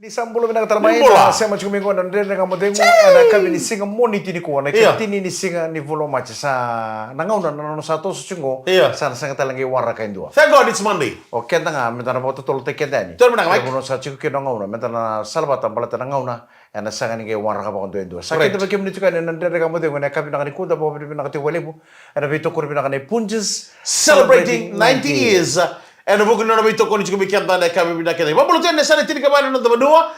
Di sambulo na katalmay na sa machumi ko na din nga modeng na kami ni singa moniti ni ko na kitini ni singa ni voloma sa nangauna na sa to sungo sa nga talangi wara kain dua. Thank God it's Monday. O kenda nga meta na boto tol te kenda ni. Tol na nga Kuno sa chiku kino ngauna meta na salbata balata nangauna na sa nga ni wara ka ba kondo dua. Sa kita ba kemi ni tukan na din nga modeng na kami na ni kuda ba na kati walebu. Ana bito ko na ni punches Celebrating 90 years. And bukan na bito ko ni chuko bikianta na kami binakita. Ba bulutan na sana tini kabana na dua.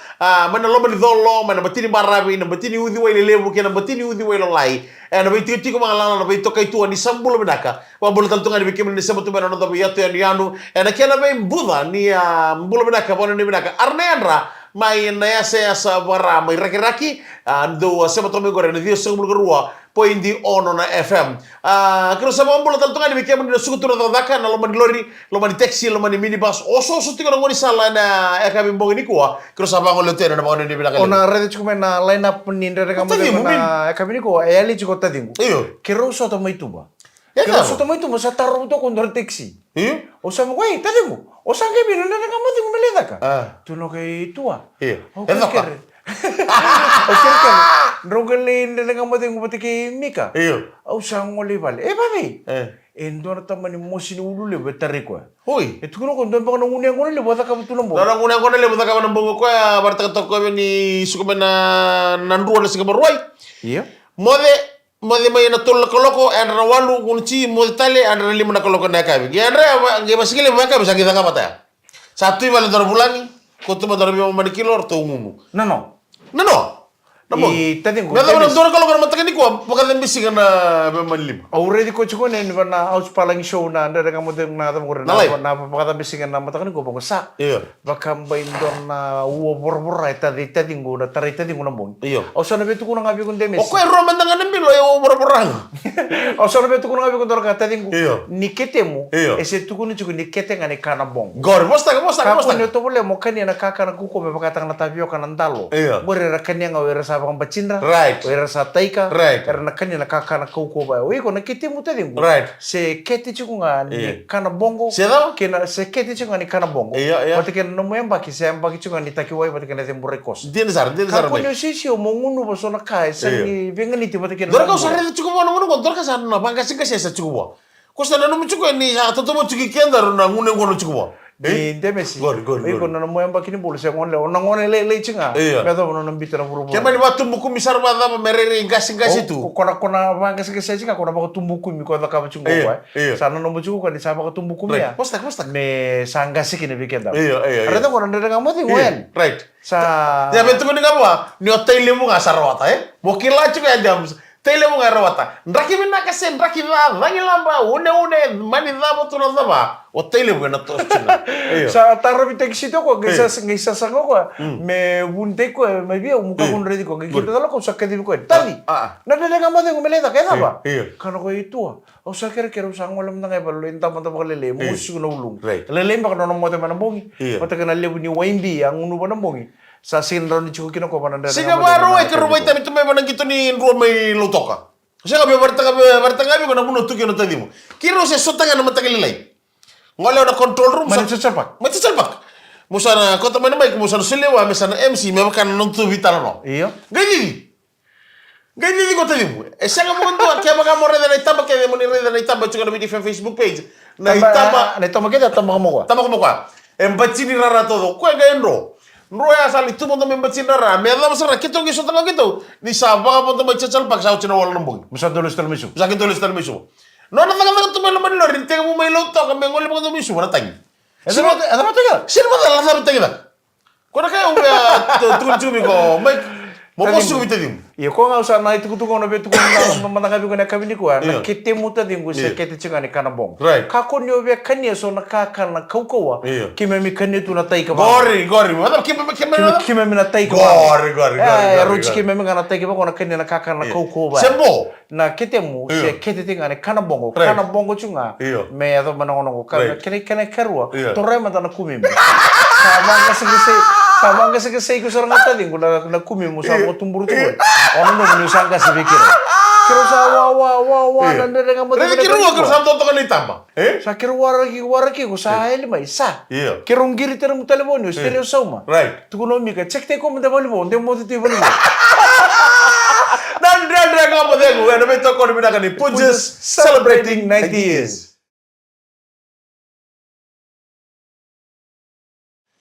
Mana lomba ni dolo, mana batini barabi, na batini udi wa lebu kena batini udi wa lai. Na bito tiko mga lana na bito kay tuwa ni sambulo binaka. Ba bulutan tunga ni bikim ni sabatu bana na dabi yatu yanu. Na kena ba buda ni bulo binaka bono ni binaka. Arneandra mai na sa bara mai raki do sabatu mi gore ni dio sambulo gorua. Poin di ono na FM. Kero sa mga bulo taltunga ni bikim ni sukutu na daka na lomba ni lori, lomba ni taxi, lomba ni minibus. Oso tiko na ngoni sala na kami mbong ni kuwa. Kero sa mga lote na mga ni binaka. Ona redes ko na line up ni ndere nga mo na kami ni ko ayali chiko tadingo. Iyo. Kero so to may tuba. Kero so to may tuba sa taro to kon taxi. Iyo. O sa mo kay tadingo. O sa kay binuna na mo dingo meleda ka. Tuno kay tuwa. Iyo. Okay kere. Okay kere. Rogalin na nga mo dingo pati kay Mika. Iyo. O sa ngoli bal. Babi. Endo na taman ni mo sinululle betari ko. Hoy. Ito ko kon ba ko ngunya ko le bota ka tulong mo. Darang una ko na le buta ka ng bungo ko barta ka ko ni suko na nanruwa na siga barway. Iya. Mode may na tul koloko andra walu kunci mode tale andra lima na koloko na kabi. Ya andra ge masikile mo ka bisa kita ka mata. Satu ibal dar bulangi, ko tu dar biyo man kilo to ngumu. No. Namo. Tadi Nada mana dor koloko na mata ni ko pagka den bisi na be man lim. Already ko chiko na na aus palang show na ndere nga mo den na tam ko na pagka bisigan na mata ko ko sa. Iya. Baka bain don na uwo borbor tadi ngo na tari tadi ngo na mo. Iya. O sa na betu ko na ngabi kon demes. O ko ero man nga nembilo yo borborang. O sa na betu ko na ngabi kon dor ka tadi ngo. Iya. Nikete mo. Iya. Ese tu ko ni chiko nikete nga ni kana bong. Gor bosta. Kapo ni to bole mo kanya na kaka na kuko me baka tang na tapio kana ndalo. Iya. Bore ra kanya nga wera sa bang bacindra. Right. Wera sa taika. Right. Era na kanya na kaka na kuko ba. Oi ko na kete mo tadi ngo. Right. Se kete chiko nga ni kana bongo. Kena se kete chiko nga ni kana bongo. Iya. Pati kena no mo yamba ki se yamba ki chiko nga ni takiwai pati kena tembo rekos. Din sar. Kako nyo sisi o mongunu ba so na kai sa ni venga ni tibati kena. Dor ka usare chuko mo ngono dor ka sa na banga singa sa chuko mo. Ko sa na no chuko ni sa to mo chuki kenda na ngune ngono chuko mo. Di demesi. Gor. Iko na mo yamba kini bulu se ngonle ona ngone le chinga. Medo no nambita na buru. Kema ni watu muku misar ba da merere ngasi tu. Kona banga singa se chinga kona ba tumbuku mi ko da ka chungo wa. Sana no muchuko ko ni sa ba tumbuku mi ya. Posta. Me sanga sikini weekend. Iya. Ada ko na nga mo ngoen. Right. Sa ya betu ko ni ngapa? Ni hotel mo nga sarwata Bokila chuko ya jam. Tele mo nga rawata. Ndraki mina kasen, ndraki va, vangilamba, une mani dabo tu na daba. O tele mo na to china. Sa taro bitek sito ko ngisa sango ko me bunte ko me bia muka kun ready ko ngito dalo ko sakka di ko tadi. Na dele nga mo de meleta kaya ba? Kano ko itu. O sa kere sango lam na kay balo inta mo ta lele musu na ulung. Lele ba kano mo te manambongi. Pata kana lebu ni waimbi ang unu ba nambongi. Sa sinro ni chuko kino ko pananda. Siga baro ke rumay tami tumay banang gitu ni rumay lutoka. Siga be barta ngabi ko na muno tukino tadi mo. Kiro se sota nga na matagililay. Ngole na control room sa Mati Machalpak. Musana ko tamay na may musana silewa mesana MC me kan non tu vital no. Iyo. Gani ko tadi mo. E siga mo ndo kaya baka mo reda na itaba kaya mo ni reda na itaba chuko na bi Facebook page. Na itaba kita tama mo ko. Tama ko Empatini rara todo. Ko ga enro. Roya sali tu mo tamay bacindara. Me da masara kito giso tanga kito. Ni saba mo tamay Machalpak sa china wala nambong. Musa dolos tal misu. Sa kito listal miso. No na tanga tu may laman lo rin tega mo may luto ka me ngol mo to miso na tang. Ada mo taga. Sino mo dala sa tanga. Ko na kayo tunjumi ko. May mo posu bitadim. Iya ko nga usa na itu ko na betu ko na managabi ko na kabini ko na kete muta dingo se kete chinga ni kana bong. Kako nyo be kanya so na kaka na kaukawa. Kime mi kanya tu na tai ka ba. Gori. Madam kime mi na tai ka ba. Gori. Rochi kime mi na tai ka ba ko na kanya na kaka na kaukawa ba. Sembo. Na kete mu se kete tinga ni kana bongo. Kana bongo chunga. Me ya do manangono ko kana karua. Torre mata na kumi. Sama kasi ko sarang tadi ko na kumi mo sa ko tumburu tu. Ono no ni sangka si bikiro. Kiro sa wa nandere nga mo. Rene kiro kiro sa toto kan itamba. Sa kiro waraki ko sa ele mai sa. Kiro ngiri tere mo telefonyo stereo sauma. Right. Tukuno mi ka check te ko mo de volvo, de mo te volvo. Nandre nga mo dengu, eno me toko ni binaka ni Pujas celebrating 90 years.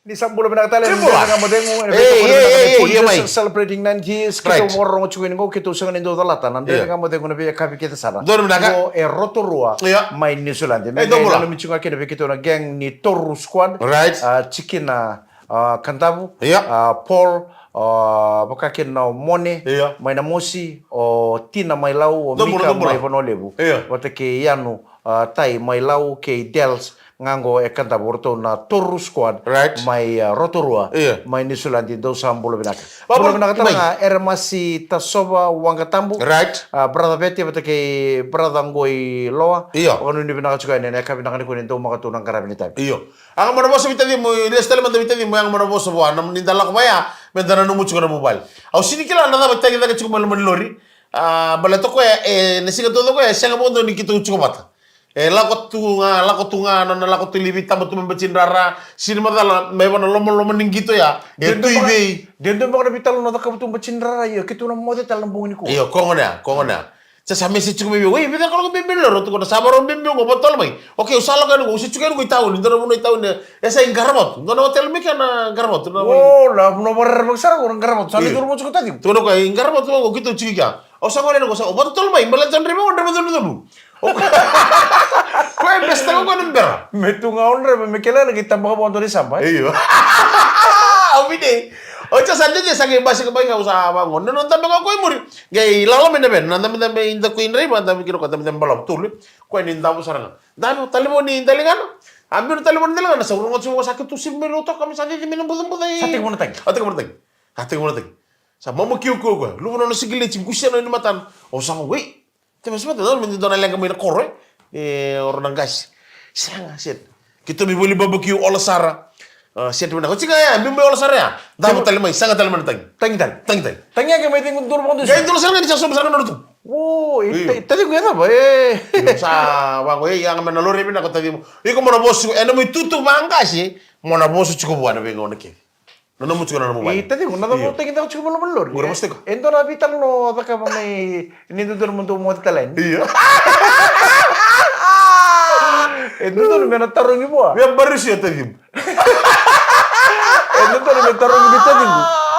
Di sambulo pinakatala nga mo dengu, celebrating 90 years. Kita morong chuin go kita usangan indo talata. Nandre nga mo dengu na biya kapi kita sana. Doon binaka. Go rotorua mai New Zealand. Ano mi chunga kena kita na gang ni Toru Squad. Right. Chicken Kantabu. Paul bakakin na Mone, may na Mosi, o Tina may lau, o Mika may Vanolebu. Wata ke Yanu, Tai may lau ke Dels, ngango kanta borto na Toru Squad, may Rotorua, may New Zealand do sa Bulo Binaka. Bulo Binaka tanga ermasi tasoba wangatambu. Brother Betty wata ke brother ngoi loa. Ono ni Binaka chuka ne ka Binaka ni kunin do makatunang karabini time. Ang manaboso bitadi mo, ilestele man bitadi mo ang manaboso bo, nam nindala ko baya, mendana no mucho na mobile. Au sini kila nada bitadi daga chuko mal lori. Bala to ko nesiga todo ko sanga bondo ni kitu chuko mata. Lako tunga na lako tilibita mo tumembacin rara sini madala may wana lomo ningito ya. Itu ibe. Dendo mo na bitalo na kabutung bacin rara yo kitu na mo de talambungin ko. Iyo kongona. Sa mesi chuko bibi, wei bida kalau bibi loro tu kona sabaro bibi ngo botol mai. Oke usala kan ngo usi chuko ngo itaun, ndoro mo itaun esa ingarmot. Ngono hotel mi kana garmot. Oh, la no bar magsara ngo garmot. Sali duro mo chuko tadi. Tu no ko ingarmot ngo gitu chika. O sa ngone ngo sa botol mai melantan rimo ndero dulu. Ko besta ngo kono mbera. Metunga onre me kela lagi tambah ko ndori sampai. Iyo. Obide. Ocha sande je sage basi ko nga usa bangon non tambe ko muri gay lalo mende ben nan tambe inda ko inre ba tambe kino ko tambe balap tul ko ni ndabu saranga dano talimo ni indalingan ambi talimo ni indalingan sa urungo chumo sakit tu sim minuto kami sande je minum budum budai sate ko natag sa momo kiu ko lu no sigile ci guseno ni matan o sa we te mesma don men don lenga mi korre orang gas sanga set kita mi boli barbecue ola sara siete mana? Kau cakap ya, bimbel olah saraya. Dah betul lemai, sangat dalam mana tang. Tang. Tangnya ke meeting untuk pondok. Gaya itu sarang ni cakap sarang nol tu. Oh, tadi gue apa? Sa, bang, yang mana lori mana kau tadi. Iko mana bos, eno itu tuh bangga sih. Mana bos cukup buat apa yang kau nak? Nono muncul nono mau. Tadi gue nada mau tengok cukup belum. Gue mesti kau. Endo nabi talo, apa kau ini tuh untuk mau telen. Iya. Endo tuh mana taruh ni buah. Biar baru sih tadi. Endo tuh mana taruh ni tadi.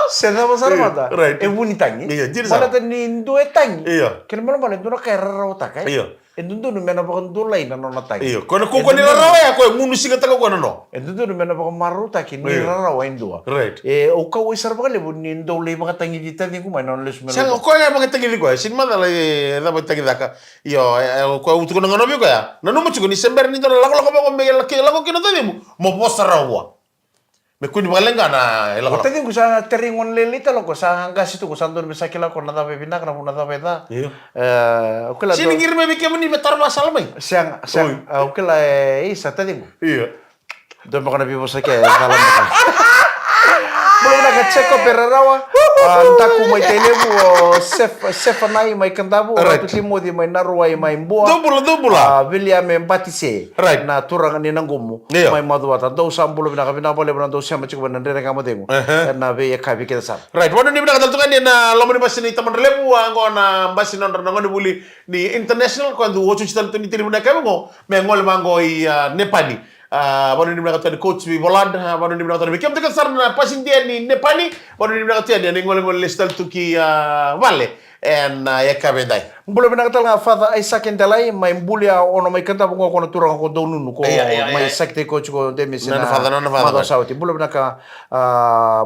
Sena besar mata. Right. Ebuni tangi. Iya, jadi mana tadi Indo tangi. Iya. Kenapa malah Indo nak kerja otak kan? Iya. Endo tuh mana pakai Indo lain nana tangi. Iya. Kau ni rara ya, kau ngunu sih kata kau nono. Endo tuh mana pakai maru taki ni rara wa Indo. Right. Oka wa isar pakai lebu ni Indo leh pakai tangi di tadi aku mana nulis mana. Sang kau yang pakai tangi kau, sin mana lagi dah pakai tangi daka. Iyo, kau utuk nang nono kau ya. Nanu macam ni sember ni tu lagu kena tadi mau poster rawa. Mekuni balenga na ela. Tadi gue sa teringon lelita lo ko sa hanggas itu ko sandur bisa kila ko nada bebina kana nada beda. Iya. Oke lah. Sini ngir me bikin ni betar masalah mai. Siang oke lah isa tadi gue. Iya. Don makana bibo sa ke salam. Belum nak cek ko perarawa. Antaku mai telebu chef nai mai kantabu tu timo di mai naruai mai mboa. Dubula. William Empatise. Right. Na turang ni nangumu. Mai maduata do sambulo bina kabina boleh bina do sama cik bina ndere kamu dengu. Na be ya kabi kita sam. Right. Wano ni bina katal tukan ni na lomo ni basi ni taman relebu ango na basi non ngoni buli ni international ko andu wochu chitan tu ni tili bina kamu ngo me ngol mango i Nepali. Baru ni berangkat dari coach bi Volad, baru ni berangkat dari Kim dekat sarna passing dia ni Nepali, baru ni berangkat dia ni ngol listal tu ki Vale and ya kabendai. Boleh berangkat nga father Isaac Ndelai mai bulia ono mai kanta bungo kono turang ko donunu ko mai sakte ko chuko demis na father sauti. Boleh berangkat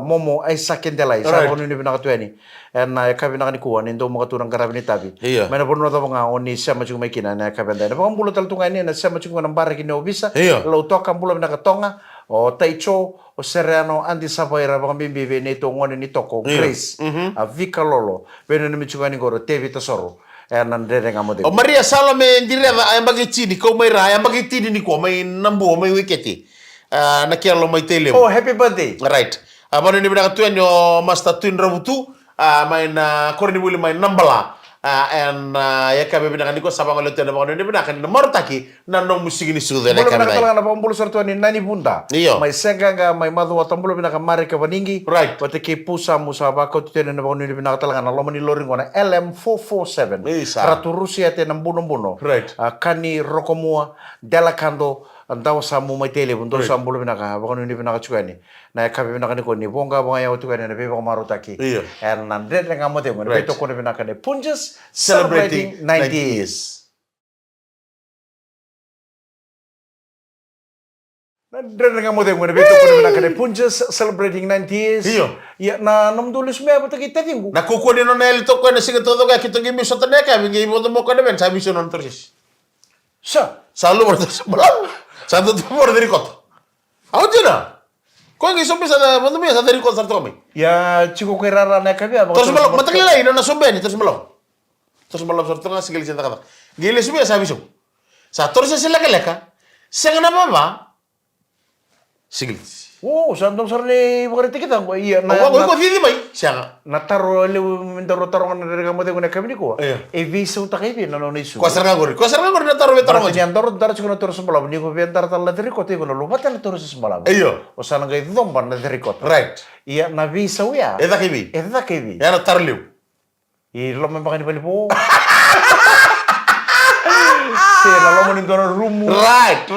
Momo Isaac Ndelai sa ono ni berangkat tu ni. Na kabina ni kuan indo mo katurang karabini tabi. Mana porno ta nga oni sama chung mai kina na kabendai. Na pangbulo tal tunga ni na sama chung nambara kini obisa. Lo to kambulo berangkat tonga o Taicho o Serrano Andi Savoira bang bimbi ne to ngone ni toko Grace a Vika Lolo beno ni michungani goro Tevi Tesoro nan dere ngamode o Maria Salome ndire ay mbagi chini ko may ra ay mbagi tini ni ko may nambu may wiketi na kialo may tele oh happy birthday right abano ni binaka tuenyo master twin rabutu may na korni buli may nambala ya kami binakan ko sabang ulit na mga binakan na mortaki na no musik ni sudo na Boleh kami. nak talaga na pambulo sarto ni nani bunda. Iyo. May senga nga may madu watambulo binaka mari ka baningi. Right. Pati ki pusa musa ba ko tene na pambulo binaka talaga na lomo ni loring na LM447. Isa. Ratu Rusia te ng buno-buno. Right. Kani rokomua delakando andaw sa mo may tele bundo sa ambulo binaka ba ko ni binaka chukani. Na kabi binaka ni ko ni bonga bonga ya utukani na beba ko marutaki. Iyo. And nandre nga mo te mo Right. beto ko ni binaka ni Punjas Celebrating 90 years. Nandre nga mo te mo beto ko ni binaka ni Punjas celebrating 90 years. Iyo. Ya na namdulis me ba kita tingu. Na kukunin no nel to ko na sige todo ka kito gimi sa tane ka bingi mo mo ko na ben sabi so non torsis. Sa Salo mo to sa to por de ricot. Aujina. Ko ngi so bisa na mo sa de ricot sa to kami. ya chico que rara na kabia ba. Terus malam matakila ino na soben terus malam. Terus malam sa to nga sige cinta kata. Gile subi sabi so. Sa torsis sila ka senga na baba. Sige. Oh, sandong sarni bukan kita ko iya na. Ko ko di mai. Siya. Nataro le mendaro taro na daga mo de ko na kabini ko. Iya. E visa uta kay na no isu. Ko sarga gori na taro betaro mo. Ni andaro dar chico na toro sembala ni ko vendar tal la ko te ko no lubata na toro sembala. Iyo. O sana ngai domba na ko. Right. Iya na visa uya. Eda kibi. Eda kay. Ya na tarliu. I lo me bakani bali po. Se la lo mo ni dono rumu. Right.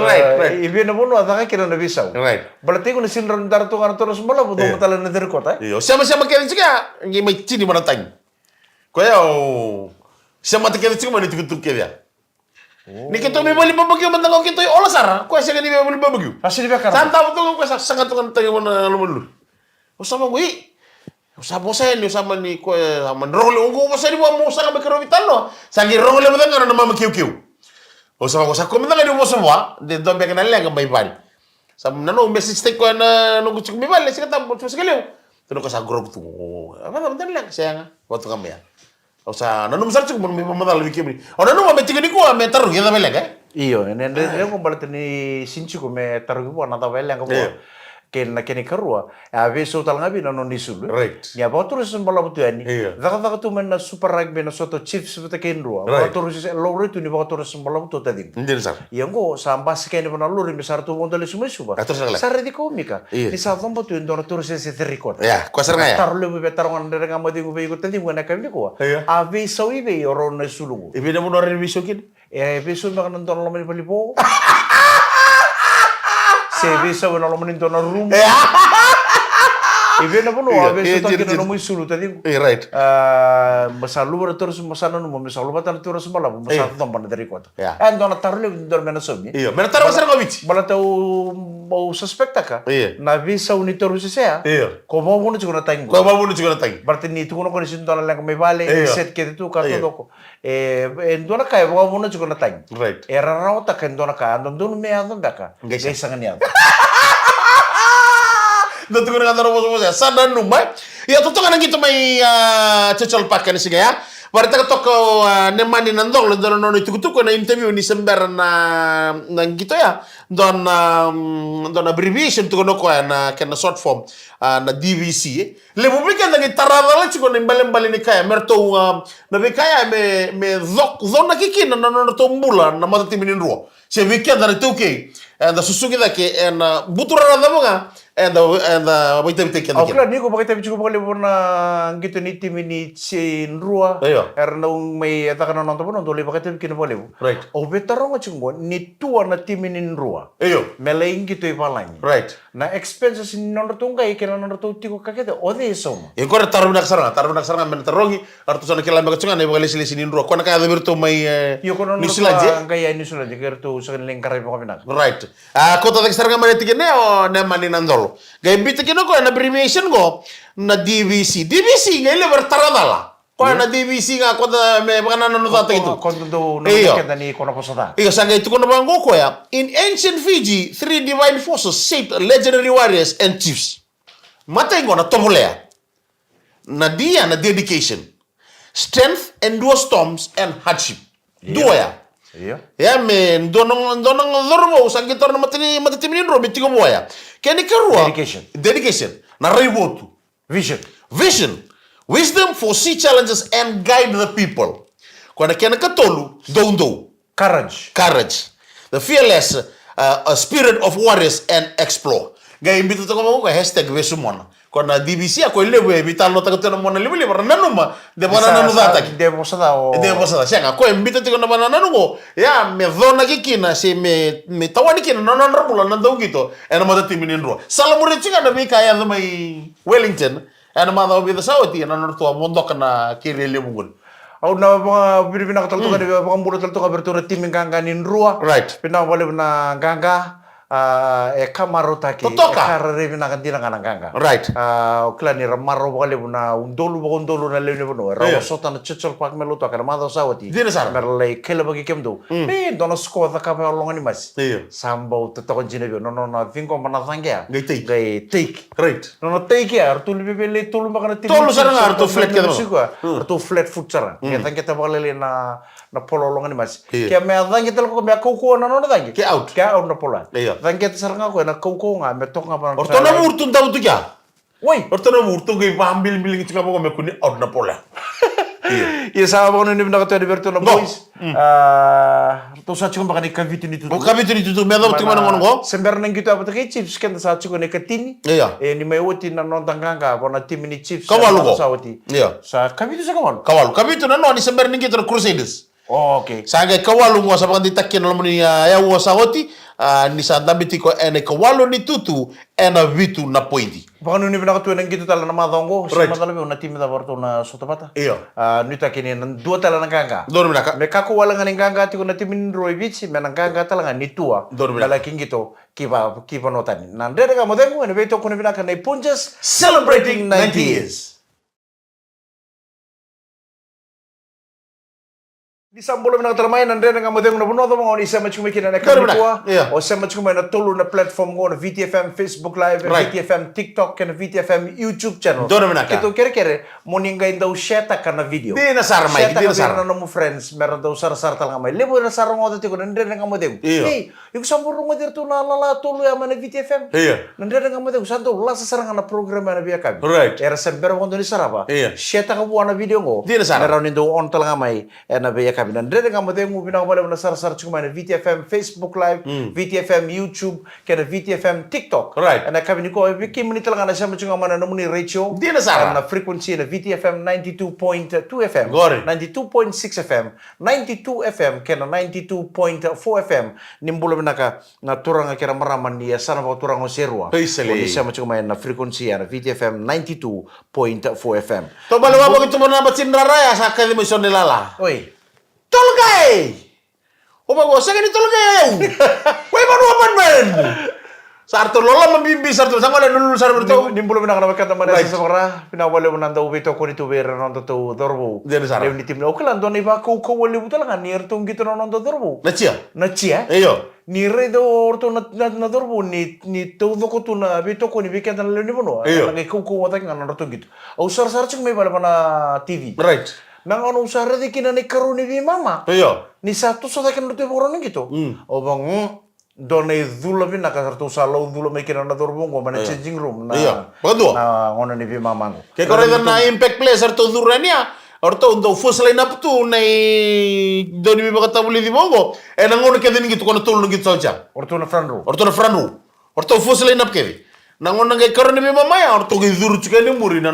Ibi na bono ata kay na visa. Right. Berarti kung sinran dar to kan toro sembala bu do matalan na ko ta. Iyo, sama-sama kaya juga ngi mai chini mana tang. Ko ya sama te kaya cuma ni tuku kaya. Ni kito me bali babagyo man ko kito ola sara. Ko siya ni me bali babagyo. Asli ba kan? Santa to ko sa sangat to kan tang mana lumulu. Usama wi. Usama saya ni usama ni ko sama role ungo mo sa ni mo sa ka bekero vitalo. Sangi role mo tanga na mama kiu. Usama ko sa ko man ni mo semua de dombe kan lenga bay bali. Sam nano message ko na nunggu cukup mibal sih kata bos sekali. Terus ko sa grup tu. Apa bentar lang sayang. Waktu kami ya. O sa nano besar cukup mun mamadal wiki bri. O nano mo beti ko me taru kita bela ka. Iyo, nende ko balat ni sinchu ko me taru ko na ta bela ko. Ken na keni karua. Aveso tal ngabi na no nisul. Right. Ya ba terus sembala butu ani. Iya. Daga tu men na super rugby na soto chiefs buta ken rua. Right. Ba terus lore tu ni ba terus sembala butu tadi. Hindi sar. Yang sambas kene na lore besar tu mondo le suma suba. Terus ngala. Sare di komika. Iya. Ni sa tombo tu ndoro terus se record. Ya, ko sar nga ya. Taruh lebih betar orang dari kamu tadi gue ikut tadi gue nak kami ko. Iya. Avi sawi be orang nasulungu. Ibi na mo no rin bisokin. Episode makan nonton lo main palipo. Se bisa gue nalo main nonton room. Ibi na po no, episode tadi nalo mo isulu tadi. Right. Masalu ber terus masana no masalu batan terus malam masalu tomban dari kota. Iya. And dona taruh lebih dor mena sobi. Iya, men taru sar ngabit. Bala tahu mau suspekta ka. Iya. Na visa uni terus saya. Iya. Ko mau bunu juga na tango. Ko ba mo ni siguro tang. Berarti ni tu kono kondisi dona lang may vale Iya. set ke tu ka Iya. todo ko. Dona kay mo bunu juga na tang. Right. Era raw ta kan dona ka andon dun me andon daka. Guys. Guys sangan ya. Dito ko na kanto mo sa sana numay. Ya to nga ngito may cecol pakan sige ya. Barita ko to nemani nandong lo dono no tuku na interview ni sember na ngito ya. Don abbreviation to no ko na ken short form na DVC. Le publika na gitarra la chiko ni mbale ni kaya merto na be kaya me zona kiki na to mbula na matati minindro. Se weekend na to ke. And the susugi da ke and butura na mo nga and wait take Ako lang, ni ko bakit tayo ko pagkali po na gito ni timi ni Rua. Ayo. Era na may ataka na nonton po nung tuloy bakit tayo kinapali po. Right. O betaro nga chungo, ni tuwa na timi ni Rua. Ayo. Melaing gito ipalang. Right. Na expenses ni nonton kay kina nonton tiko kakete o de som. Yung kore taruh nak sarang men tarongi artu sana kila mga tsunga na yung lisi ni Rua. Kona kaya berto may Yo kono ni nonton Silanje. kaya ni Silanje kerto sa kanilang karay po kami na. Right. Kota tak sarang mga tigene o na maninandolo. Gaya bita kino ko na abbreviation ko na DVC. DVC ngay lebar taradala. Ko na DVC nga ko na may mga nanonood ito. Kondo do na Iyo. kita ni kono ko sa ta. Iyo, sanga ito ko na bang ko ya. In ancient Fiji, 3 divine forces shaped legendary warriors and chiefs. Matay ko na tomolea. Na dia na dedication, strength, endure storms, and hardship. Dua ya. Iyo. Ya men, donong dormo sang gitar na matitimin ro bitigo mo ya. Kani karua. Dedication. Na raiwotu. Vision. Vision. Wisdom, foresee challenges and guide the people. Quando kena katolu, do. Courage. The fearless spirit of warriors and explore. Gaya imbito to ko hashtag vesumona. Quando DBC ako lewe vital no tagatena mona lewe nanuma de bana nanu data. De posada. Sianga ko imbito to na bana nanu ya me dona kikina se me tawani kina no rambula na do gito ena mata timinin ro. Salamure chinga na mi kaya na mai Wellington ena mata obi da sauti na no to mondok na kiri lebungul. Au na mga binibina ka talto ka mga muro talto ka bertura timing kanganin rua. Right. Pinawale na ganga kamarota ki karare bina kan dinang ganga. Right. Okla ni ramaro wale na undolu na lene bono. Rawa sota na chichol pak meluto ka mado sawati. Dina sar. Merle kele bagi kemdo. Be dono sko da ka longan ni mas. Sambo to to jine no na vinko mana tangya. Gai take. Right. No take ya artul bebele tulu makana tim. Tolu sarang artu flat ka no. Artu flat foot sarang. Ya tangya ta balele na polo longan ni mas. Kaya me tangya tel ko me ko na no tangya. Ke out na pola. Tangket sarang ako na kau nga metok nga pa. Orto na murtun daw tu kya. Woi, orto na murtun kay pambil biling tinga mo me kuni out na pola. Iya sa ako ni na kato Alberto na boys. To sa chikon baka ni kaviti ni tutu. Kaviti ni tutu me daw tinga ngono ngo. Sember nang gitu apa take chips kan sa chikon ni katini. Iya. Ni may woti na non tanganga na tim ni chips. Kawalu ko. Sa woti. Iya. Sa kaviti sa kawalu. Kaviti na no ni sember ning gitu Crusaders. Oh, okay. Sanga kawalu ngo sa pagandi takyan na ni ya wo sa woti. Ni sa dambiti ko ene kawalu ni tutu ena vitu na pointi. Baka nung pinakatuwa ng gito tala na madongo, sa madalabi na team na barto na sotapata. Iyo. Nita kini dua tala ng ganga. Doon minaka. Me kakuwala nga ng ganga tiko na team ni Roy Beach, me ng ganga tala nga nitua. Doon minaka. Dalaking gito, kipa notan. Nandere ka mo dengo, ene beto ko na pinaka na Punjas celebrating 90 years. Di sambolo na katalamayan, nandere nga mo dengo na bunoto mga isa machumikina na kamikuwa. O isa machumay na tulo na platform ko na VTFM Facebook Live, VTFM TikTok, and VTFM YouTube channel. Doon minaka. Kito kere-kere, muningay daw sheta ka na video. Di na sar may, di na sar. Sheta ka mo friends, meron daw sar-sar talaga may. Libo na sar ngo dati ko, nandere nga mo dengo. Hey, yung sambolo ngo dito na lala tulo yaman na VTFM. Nandere nga mo dengo, saan daw, lasa sarang na program na biya kami. Right. Era sembero ko doon ni sarapa. Sheta ka buwan na video ngo. Di na sar. Meron daw on talaga may, na biya kami. Nandere nga mo dengo, pinakabala mo na sar-sar chukuma na VTFM Facebook Live, VTFM YouTube, kaya VTFM TikTok. Right. Na kami ni ko, kim ni talaga na siya mo chukuma na namun ni ratio. Di na sar. Na frequency na VTFM 92.2 FM. Gore. 92.6 FM. 92 FM, kaya 92.4 FM. Nimbulo mo na turang kira maraman niya, sana ba turang o serwa. Paisali. Kung siya mo chukuma na frequency na VTFM 92.4 FM. To balawa mo ito mo na batsin raraya sa akademosyon nilala. Oy. Tolgay! O bago, sa ganito tolgay! Wai manuaman man! Sarto lola mabimbi sarto sang wala nulul sarto to. Nimbulo na kana makata man sa sakra pinawale mo nanda ubito ko nito bera nondo to dorbo. Dere sara. Lew ni timno oklan don iba ko wali butala nga nir tong gito nondo dorbo. Nachia? Eyo. Ni re do orto na dorbo ni todo ko to na bito ko ni bikan na lew ni bono. Nang ko wata nga nondo gito. O sar chung may bala na TV. Right. Nang ano usara di kinani karuni di mama. Iyo. Ni satu sa takan luto boron gitu. O bang donai dula bin nakasartu salo dula may kinana dorbongo mana changing room na. Iya. Pagdo. Na ngono ni bi mama ko. Kaya kore na impact place sarto durania. Orto undo fusle na putu na doni bi bakatabuli di bongo. Nang ngono kedin gitu kono tulung gitu saja. Orto na front row. Orto fusle na kedi. Nangon nang karon ni mama ya orto gi duru chika ni muri na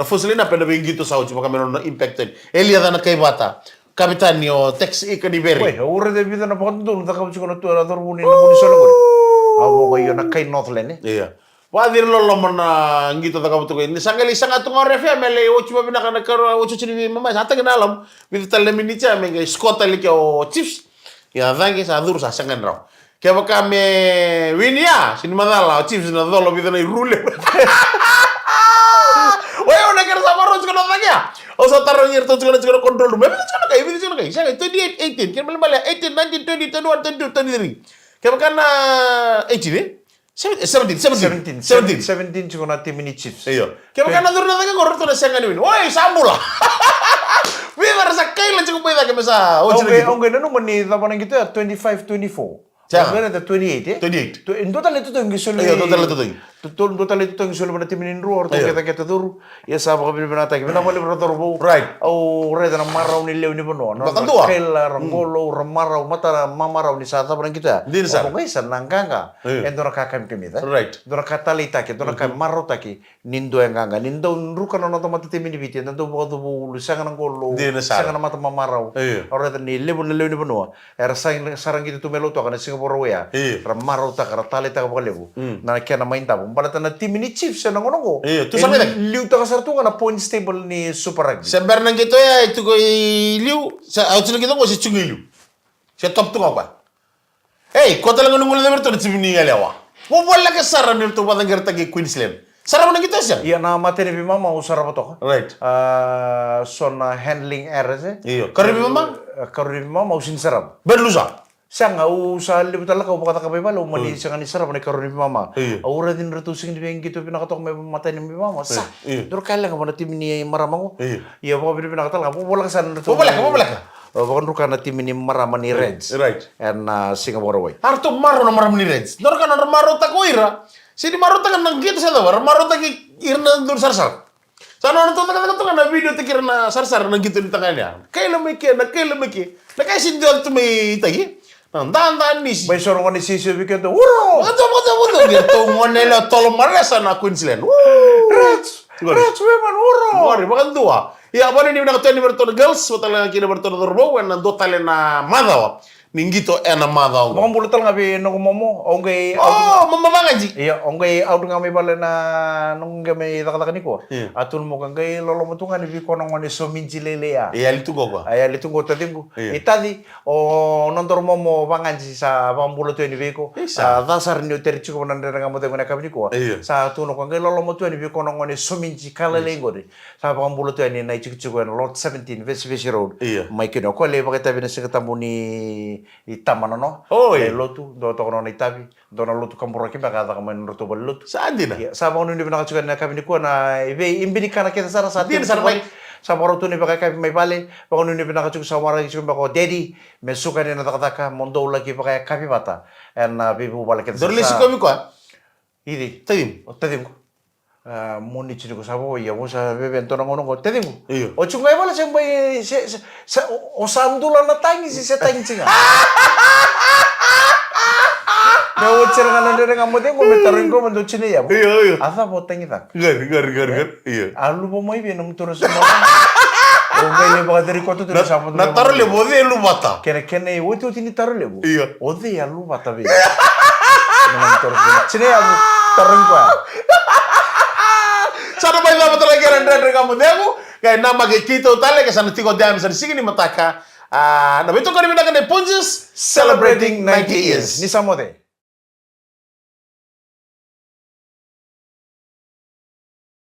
fusle na penda bengi to sauci maka meron na impacted. Elia da na kay bata. Kapitan yo text ikani beri. Weh, ora de vida na pakon dulu takam chiko na tu na dorbuni na buni solo ko. Abo ko yo na kay Northland Iya. Wadir lolo mana ngito takam tu ini sangali sanga tu ngore fe mele ochi ba bina kana karo ochi chini mama sa tanga nalam bita talle minicha menga skota like o chips. Ya dangi sa dur sa sangan raw. Kaya baka me winia sin madala chips na dolo bita na rule. Weh ona kira sa maro chiko na tanga. O sa taro nyerto chiko na control room. Mebe chiko na kay bita chiko na kay. Sanga 28 18 kaya mala 18 19 20 21 22 23. Kaya baka na 18 eh. 17 chiko na team ni chips. Iyo. Kaya baka na durna taga korto na sanga ni win. Oy, samula. Viva sa kailan chiko pa ita kami sa Okay, nanu mani tapan gitu ya 25 24. Jangan ada 28 ya? 28. In total itu tuh yang gisol. Iya, total itu tuh. Tutul total itu yang sulit berarti minindru or kita turu ya sama kami binatang kita boleh beratur bu Right. au reda na marau ni leu ni bono Bahkan tua. kela rangolo ramarau mata mamarau ni sata barang kita Di sana. oh guys nangkanga endora kakam kimita Right. dora katali taki dora ka marau taki nindo yang ganga nindo ruka no mata timi ni biti nanto bo bu sanga nangolo Di sana. sanga mata mamarau Iya. or reda ni leu ni bono era sarang kita tu melo to kana singapore ya Iya. ramarau tak ratali tak boleh na kena main tabu balata na tim ni Chiefs na ngono Iya, tu sampai tak? Liu ta kasartungan na point stable ni Super Rugby. Sebenarnya nang gitu ya itu ko liu sa auto nang gitu ko si chungi liu. Si top tu apa? Hey, kota lang nungul na berto si ni lewa. Wo wala ka sara ni to wadang gerta gi Queensland. Sara mo nang gitu siya. Iya na materi bi mama usara ba to. Right. Son handling error se. Iya. Karibi mama? Karibi mama usin sarap. Berlusa. Siya nga sa libu talaga o baka kabay balo mali siya nga ni sarap ni karibi mama. Iya. Aura din retusing di bang gitu pinakatok may matay ni mama. Sa. Iya. Dur kailan nga tim ni maramang ko. Iya. Iya baka pinakatal ka. Wala ka sa retusing. Wala ka. Bahkan ruka na tim ni marama ni Reds. Right. And Singapore way. Arto maro na maram ni Reds. Dor ka na maro ta ko ira. Sini maro ta kan nang gitu sa daw. Maro ta ki irna dur sarsar. Sana orang tonton kata na video tikir na sarsar nang gitu ni tangannya. Kailan meki. Na kay sindial tu may tagi. Nang dan ni. May sorong ko ni Sisio Bikin to. Wuro! Betul. Gitu ngonela tol marasa na Queensland. Reds! Reds women, wuro! Wari, makan tua. Ya, apa ni nak tuan ni bertolak girls, betul lagi kini bertolak turbo, dan dua tali na madaw. Ninggito na madaw. Mga bulutal nga bi nung momo, ongay Oh, mama bangaji. iya, ongay out nga may bala na nung gamay takatakan ko. Yeah. Atun mo kang gay lolo mo tunga ni bi ko nang ni so minji lele ya. Iya, itu kok. Ay alitung ko tading ko. Yeah. Itadi o nondor mo banganji sa pambuluto ni bi ko. Isa. Dasar ni uterichi ko nang nga mo na kami ko. Yeah. Sa tuno kang gay lolo mo ni bi ko nang ni so minji kalalengo di. Sa pambuluto ni na chikchiko Lot 17 Vesivesi Road. Yeah. May kino ko le bakit tabi na sikatamu ni itama no. Oh, iya. Lotu do to kono itabi do na lotu kampura ki baka ta kamen roto bal lotu. Saan din na? Ya, sa mga nundi na kachugan na kami ni ko na ibe imbini kana kita sara sa Din sa may sa mga roto ni baka kami may bale baka nundi na kachug sa mara kachug bako daddy me suka ni na takataka mondo lagi baka kami bata and bibu bala kita Dorli si kami ko. idi Tadim. tadim ko moni chini ko sabo ya mo sa bebento na ngono ko tadim ko Iyo. o chungay bala sa bay sa o sandula na tangi si sa tangi singa Nah, cerang kan ada dengan model, gue mentarin gue menurut sini ya. Iya. Asa poteng kita. Gar. Iya. Alu mau ibi nung terus semua. Oh, gak lepas dari kota tuh sama tuh. Na taruh le bode lu mata. Kene, wo tuh ini taruh lebu. Iya. Ode ya lu mata bi. Nung terus sini ya bu, tereng gue. Sana ba ila matala kaya ndre kamu demu kaya nama ke kito tale ke sana tiko dam sana sigi ni mataka. Na beto ko ni minaka de Punches Celebrating 90 years. Ni sama deh.